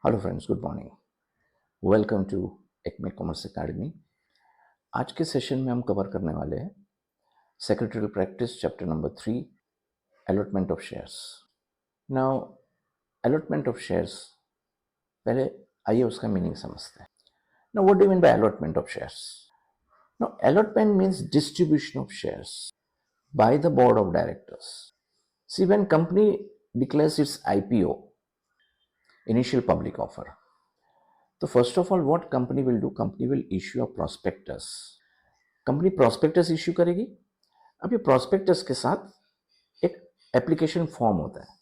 Hello friends, good morning. Welcome to Acme commerce academy. आज के session में हम कवर करने वाले हैं secretarial practice chapter number 3, allotment of shares. Now allotment of shares, पहले आइए उसका मीनिंग समझते हैं। Now what do you mean by allotment of shares? Now allotment means distribution of shares by the board of directors. See, when company declares its IPO, initial public offer, so first of all, what company will do? Company will issue a prospectus. Company prospectus issue करेगी। अब ये prospectus के साथ एक application form होता है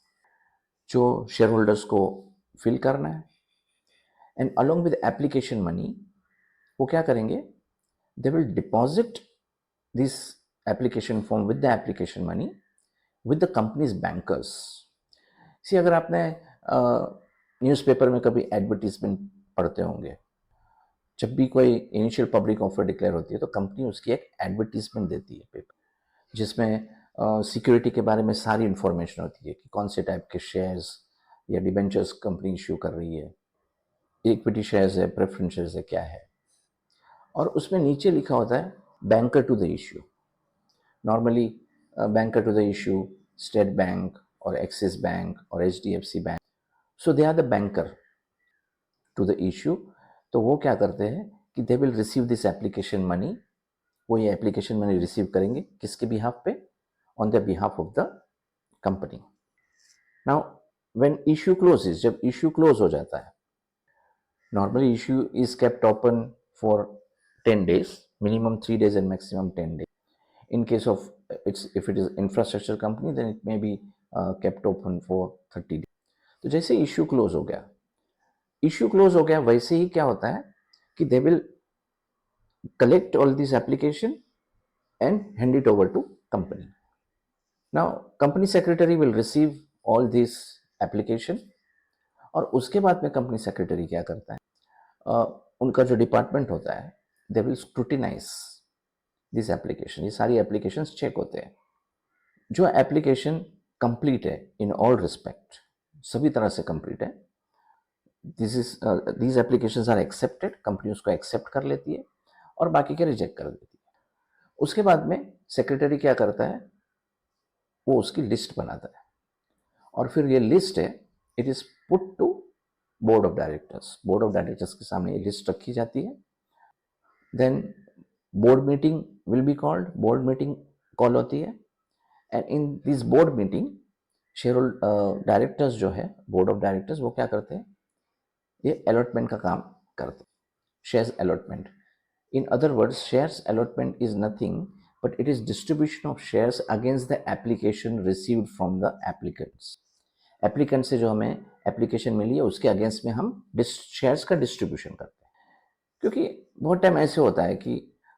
जो share holders को फिल करना है, and along with application money वो क्या करेंगे? They will deposit this application form with the application money with the companies bankers. See, अगर आपने न्यूज़पेपर में कभी एडवर्टीजमेंट पढ़ते होंगे, जब भी कोई इनिशियल पब्लिक ऑफर डिक्लेयर होती है तो कंपनी उसकी एक एडवर्टीजमेंट देती है पेपर, जिसमें सिक्योरिटी के बारे में सारी इंफॉर्मेशन होती है कि कौन से टाइप के शेयर्स या डिबेंचर्स कंपनी इश्यू कर रही है, इक्विटी शेयर्स है, प्रेफरेंस शेयर्स है, क्या है। और उसमें नीचे लिखा होता है banker to the issue. Normally banker to the issue State Bank और एक्सिस बैंक और HDFC bank, so they are the banker to the issue. तो वो क्या करते हैं कि they will receive this application money. वो ये एप्लीकेशन मनी रिसीव करेंगे किसके बिहाफ पे? On the behalf of the company. Now when issue closes, जब इश्यू क्लोज हो जाता है, normally issue is kept open for 10 days, minimum 3 days and maximum 10 days. In case of if it is infrastructure company, then it may be kept open for 30 days. तो जैसे issue close हो गया वैसे ही क्या होता है कि they will collect all this application and hand it over to company. Now company secretary will receive all this application, और उसके बाद में कंपनी सेक्रेटरी क्या करता है? उनका जो डिपार्टमेंट होता है, they will scrutinise this application. ये सारी एप्लीकेशन चेक होते हैं। जो एप्लीकेशन कंप्लीट है इन ऑल रिस्पेक्ट, सभी तरह से कंप्लीट है, these applications are accepted, company उसको एक्सेप्ट कर लेती है और बाकी के रिजेक्ट कर देती है। उसके बाद में सेक्रेटरी क्या करता है? वो उसकी लिस्ट बनाता है, और फिर ये लिस्ट है, it is put to board of directors. Board of directors के सामने ये लिस्ट रखी जाती है। Then board meeting will be called, board meeting call होती है, and in this board meeting share directors जो है, बोर्ड ऑफ डायरेक्टर्स, वो क्या करते हैं? ये अलॉटमेंट का काम करते हैं, shares allotment. In other words, shares allotment is nothing but it is distribution of shares against the application received from the applicants. Applicant से जो हमें एप्लीकेशन मिली है उसके अगेंस्ट में हम शेयर्स का डिस्ट्रीब्यूशन करते हैं। क्योंकि बहुत टाइम ऐसे होता है कि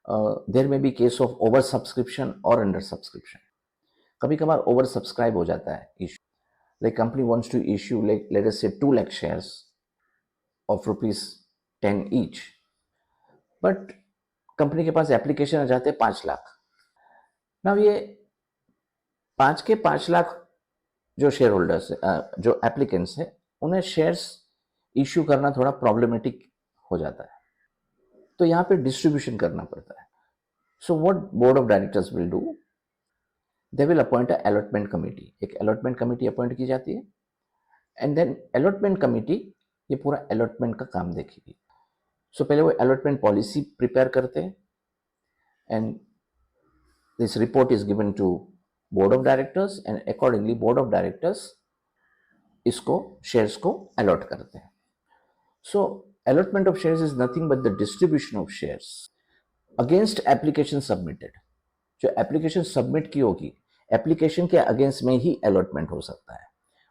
there may be case of over subscription और अंडर सब्सक्रिप्शन। कभी कभार ओवर सब्सक्राइब हो जाता है issue, like company wants to issue like let us say 2 lakh shares of ₹10 each, but company के पास एप्लीकेशन आ जाते हैं 5 लाख। ना ये 5 लाख जो शेयर होल्डर्स, जो एप्लीकेंट्स हैं, उन्हें शेयर्स इश्यू करना थोड़ा प्रॉब्लमेटिक हो जाता है, तो यहाँ पे डिस्ट्रीब्यूशन करना पड़ता है। So what board of directors will do, they will appoint a allotment committee. एक अलॉटमेंट कमेटी अपॉइंट की जाती है, एंड देन अलॉटमेंट कमेटी ये पूरा अलॉटमेंट का काम देखेगी। सो पहले वो अलॉटमेंट पॉलिसी प्रिपेयर करते हैं, and this report is given to board of directors, and accordingly board of directors इसको shares को allot करते हैं। So allotment of shares is nothing but the distribution of shares against application submitted. जो application submit की होगी, application के against में ही allotment हो सकता है,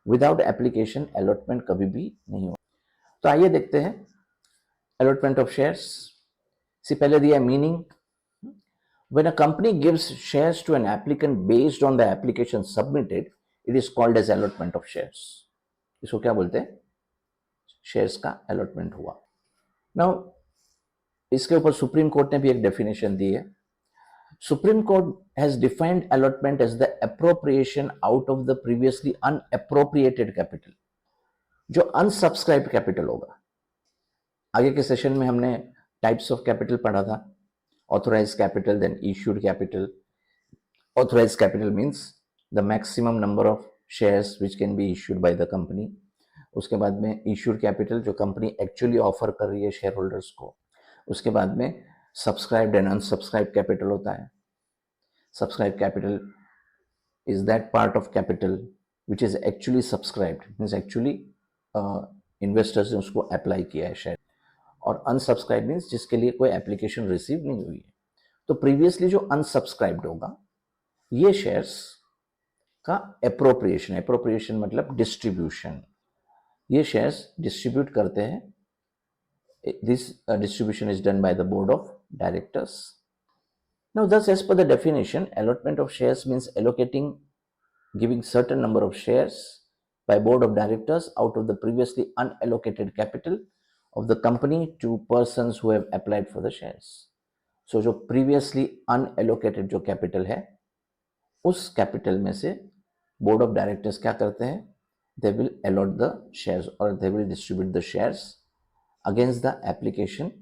without application allotment कभी भी नहीं हो। तो आइए देखते हैं allotment of shares। से पहले दिया meaning, when a company gives shares to an applicant based on the application submitted, it is called as allotment of shares. इसको क्या बोलते हैं? शेयर्स का अलॉटमेंट हुआ। नाउ इसके ऊपर सुप्रीम कोर्ट ने भी एक डेफिनेशन दी है। Supreme Court has defined allotment as the appropriation out of the previously unappropriated capital. जो अनसब्सक्राइब कैपिटल होगा, आगे के सेशन में हमने टाइप्स ऑफ कैपिटल पढ़ा था, authorize capital, then issued capital. Authorize capital means the maximum number of shares which can be issued by the company. उसके बाद में इश्यूड कैपिटल, जो कंपनी एक्चुअली ऑफर कर रही है शेयर होल्डर्स को. उसके बाद में सब्सक्राइब्ड एंड अनसब्सक्राइब कैपिटल होता है. Subscribe capital is that part of capital which is actually subscribed, means actually investors ने उसको अप्लाई किया है शेयर. और अनसब्सक्राइब मीन्स जिसके लिए कोई एप्लीकेशन रिसीव नहीं हुई है. तो प्रीवियसली जो अनसब्सक्राइब्ड होगा, ये शेयर्स का एप्रोप्रिएशन. एप्रोप्रिएशन मतलब डिस्ट्रीब्यूशन. ये शेयर्स डिस्ट्रीब्यूट करते हैं. This distribution is done by the board of directors. Now, thus, as per the definition, allotment of shares means allocating, giving certain number of shares by board of directors out of the previously unallocated capital of the company to persons who have applied for the shares. So, जो previously unallocated जो capital है, उस capital में से board of directors क्या करते हैं? They will allot the shares or they will distribute the shares against the application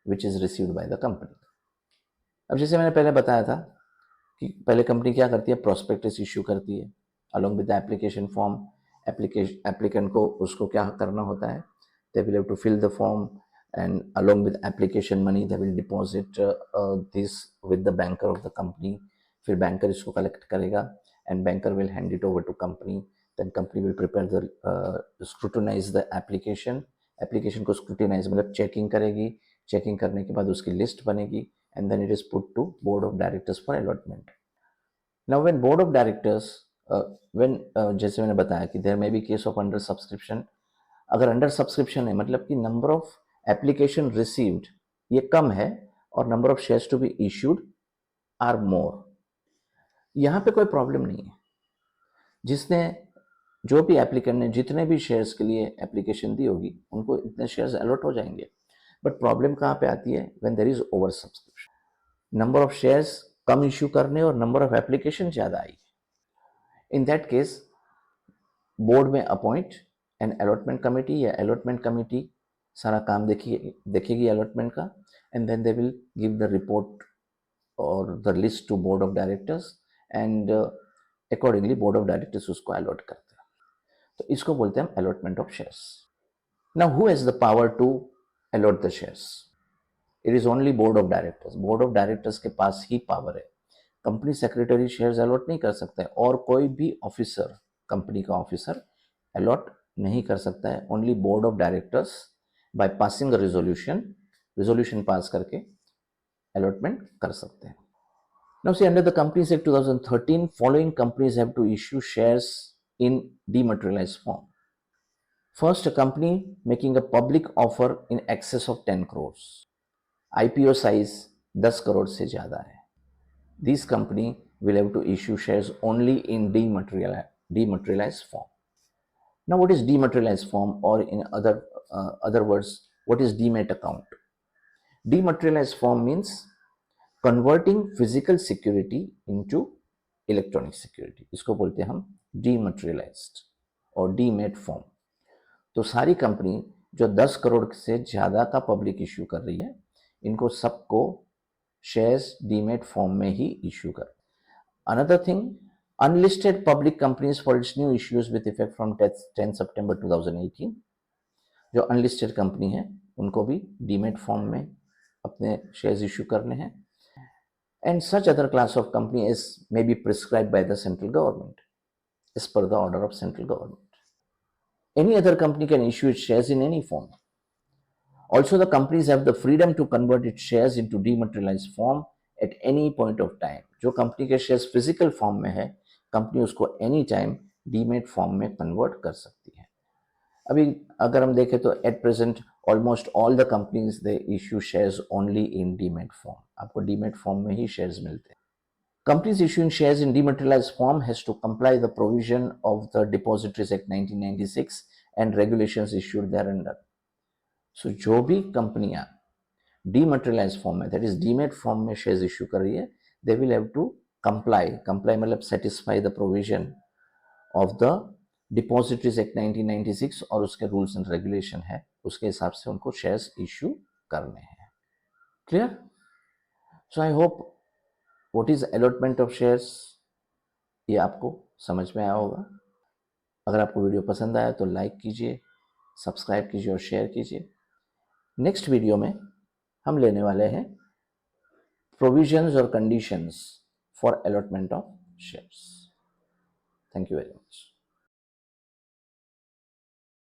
which is received by the company. अब जैसे मैंने पहले बताया था कि पहले कंपनी क्या करती है, प्रोस्पेक्टस इश्यू करती है along with the application form. Applicant को उसको क्या करना होता है, they will have to fill the form and along with application money they will deposit this with the banker of the company. फिर बैंकर इसको कलेक्ट करेगा and banker will hand it over to company. Then company will prepare the scrutinize the application. Application को scrutinize मतलब checking करेगी. Checking करने के बाद उसकी लिस्ट बनेगी and then it is put to board of directors for allotment. Now when board of directors जैसे मैंने बताया कि there may be case of under subscription. अगर अंडर सब्सक्रिप्शन है मतलब कि नंबर ऑफ एप्लीकेशन रिसीव्ड ये कम है और number of shares to be issued are more. यहाँ पे कोई प्रॉब्लम नहीं है. जिसने जो भी एप्लीकेंट ने जितने भी शेयर्स के लिए एप्लीकेशन दी होगी उनको इतने शेयर्स अलॉट हो जाएंगे. बट प्रॉब्लम कहाँ पे आती है, when there is over subscription. Number of shares कम इश्यू करने और नंबर ऑफ एप्लीकेशन ज़्यादा आई. इन दैट केस बोर्ड में अपॉइंट एन अलॉटमेंट कमेटी या अलॉटमेंट कमेटी सारा काम देखेगी अलॉटमेंट का. And then they will give the report और the list to board of directors and accordingly board of directors उसको अलॉट करते हैं. तो इसको बोलते हैं allotment of shares. Now who has the power to allot the shares? It is only board of directors. Board of directors के पास ही पावर है. कंपनी सेक्रेटरी शेयर्स अलॉट नहीं कर सकता है और कोई भी ऑफिसर, कंपनी का ऑफिसर अलॉट नहीं कर सकता है. Only board of directors by passing a resolution pass करके अलॉटमेंट कर सकते हैं. Now see under the companies act 2013 following companies have to issue shares in dematerialised form. First, a company making a public offer in excess of 10 crores. IPO size 10 crore से ज़्यादा है. This company will have to issue shares only in dematerialized form. Now, what is dematerialized form, or in other words, what is demat account? Dematerialized form means converting physical security into electronic security. इसको बोलते हैं हम dematerialized और demat form. तो सारी company जो 10 करोड़ से ज़्यादा का पब्लिक इश्यू कर रही है, इनको सबको शेयर्स डीमेट फॉर्म में ही इश्यू कर. Another thing, unlisted public companies for its new issues with effect from 10 सितंबर 2018. जो अनलिस्टेड कंपनी है उनको भी डीमेट फॉर्म में अपने शेयर्स इश्यू करने हैं. And such other class of company is may be prescribe by the central government as per the order of central government. Any other company can issue its shares in any form. Also, the companies have the freedom to convert its shares into dematerialized form at any point of time. जो company के shares physical form में है, company उसको any time demat form में convert कर सकती है. अभी अगर हम देखें तो at present almost all the companies they issue shares only in demat form. आपको डीमेट फॉर्म में ही शेयर्स मिलते हैं. Companies issuing shares in dematerialized form has to comply the provision of the Depositories Act 1996 and regulations issued thereunder. So जो भी कंपनियां dematerialized form में, that is demat form में shares issue कर रही है, they will have to comply मतलब satisfy the provision of the depositories act 1996 और उसके रूल्स एंड रेगुलेशन है, उसके हिसाब से उनको शेयर्स इश्यू करने हैं। Clear? So I hope what is allotment of shares ये आपको समझ में आया होगा। अगर आपको वीडियो पसंद आया तो लाइक कीजिए, सब्सक्राइब कीजिए और शेयर कीजिए। नेक्स्ट वीडियो में हम लेने वाले हैं प्रोविजंस और conditions for allotment of shares. Thank you very much.